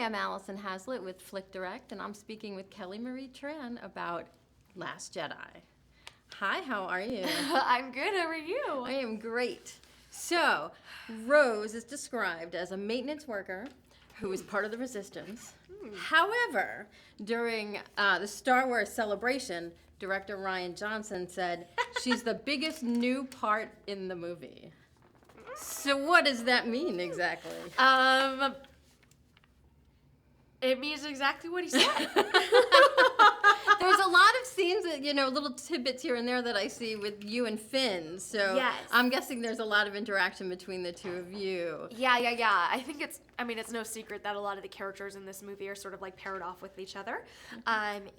I'm Allison Hazlett with FlickDirect, and I'm speaking with Kelly Marie Tran about Last Jedi. Hi, how are you? I'm good, how are you? I am great. So, Rose is described as a maintenance worker who is part of the Resistance. However, during the Star Wars celebration, director Rian Johnson said she's the biggest new part in the movie. So what does that mean exactly? It means exactly what he said. There's a lot of scenes that, little tidbits here and there that I see with you and Finn. So Yes. I'm guessing there's a lot of interaction between the two of you. Yeah. I think it's no secret that a lot of the characters in this movie are sort of like paired off with each other. And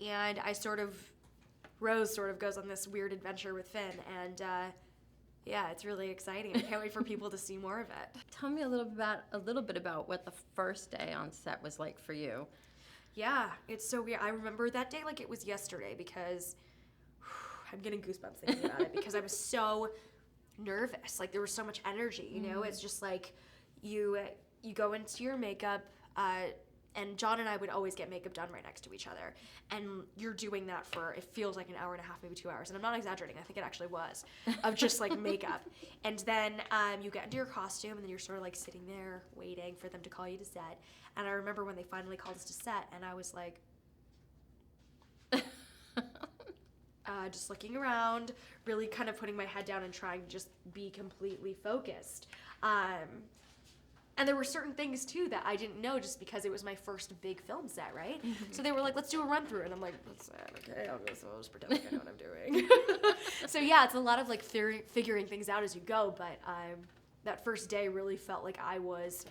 Rose sort of goes on this weird adventure with Finn. And yeah, it's really exciting. I can't wait for people to see more of it. Tell me a little bit about what the first day on set was like for you. Yeah, it's so weird. I remember that day like it was yesterday because I'm getting goosebumps thinking about it because I was so nervous. Like there was so much energy, you know? It's just like you go into your makeup, and John and I would always get makeup done right next to each other. And you're doing that for, it feels like an hour and a half, maybe 2 hours. And I'm not exaggerating, I think it actually was, of just like makeup. And then you get into your costume and then you're sort of like sitting there waiting for them to call you to set. And I remember when they finally called us to set and I was like, just looking around, really kind of putting my head down and trying to just be completely focused. And there were certain things, too, that I didn't know just because it was my first big film set, right? Mm-hmm. So they were like, let's do a run-through. And I'm like, that's okay, I'll just pretend like I know what I'm doing. So, yeah, it's a lot of, like, figuring things out as you go. But that first day really felt like I was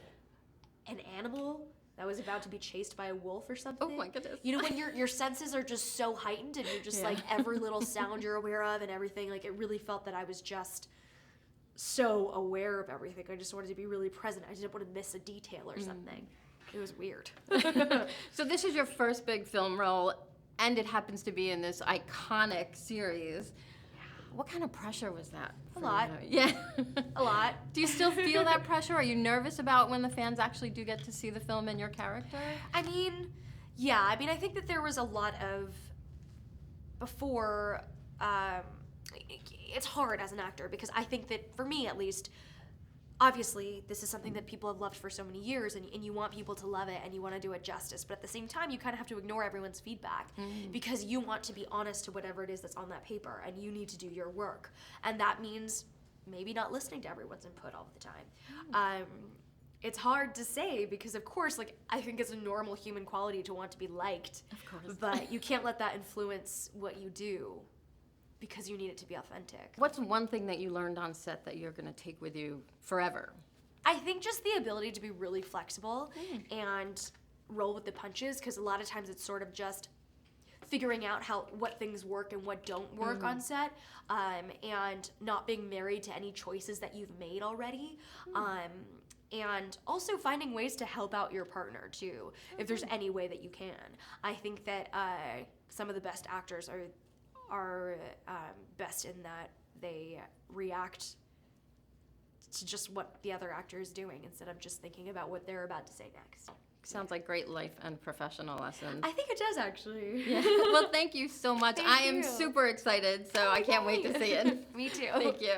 an animal that was about to be chased by a wolf or something. Oh, my goodness. You know, when your senses are just so heightened and you're just, like, every little sound you're aware of and everything. Like, it really felt that I was just so aware of everything. I just wanted to be really present. I didn't want to miss a detail or something. It was weird. So this is your first big film role, and it happens to be in this iconic series. What kind of pressure was that? A lot. You? Yeah. A lot. Do you still feel that pressure? Are you nervous about when the fans actually do get to see the film and your character? I mean, yeah. I mean, I think that there was a lot of, before, it's hard as an actor because I think that, for me at least, obviously this is something that people have loved for so many years and you want people to love it and you want to do it justice, but at the same time you kind of have to ignore everyone's feedback because you want to be honest to whatever it is that's on that paper and you need to do your work. And that means maybe not listening to everyone's input all the time. It's hard to say because, of course, like I think it's a normal human quality to want to be liked, of course. But you can't let that influence what you do, because you need it to be authentic. What's one thing that you learned on set that you're going to take with you forever? I think just the ability to be really flexible and roll with the punches, because a lot of times it's sort of just figuring out what things work and what don't work on set, and not being married to any choices that you've made already. And also finding ways to help out your partner too, if there's any way that you can. I think that some of the best actors are best in that they react to just what the other actor is doing instead of just thinking about what they're about to say next. Sounds like great life and professional lessons. I think it does, actually. Yeah. Well, thank you so much. Thank I am you. super excited, so I can't wait to see it. Me too. Thank you.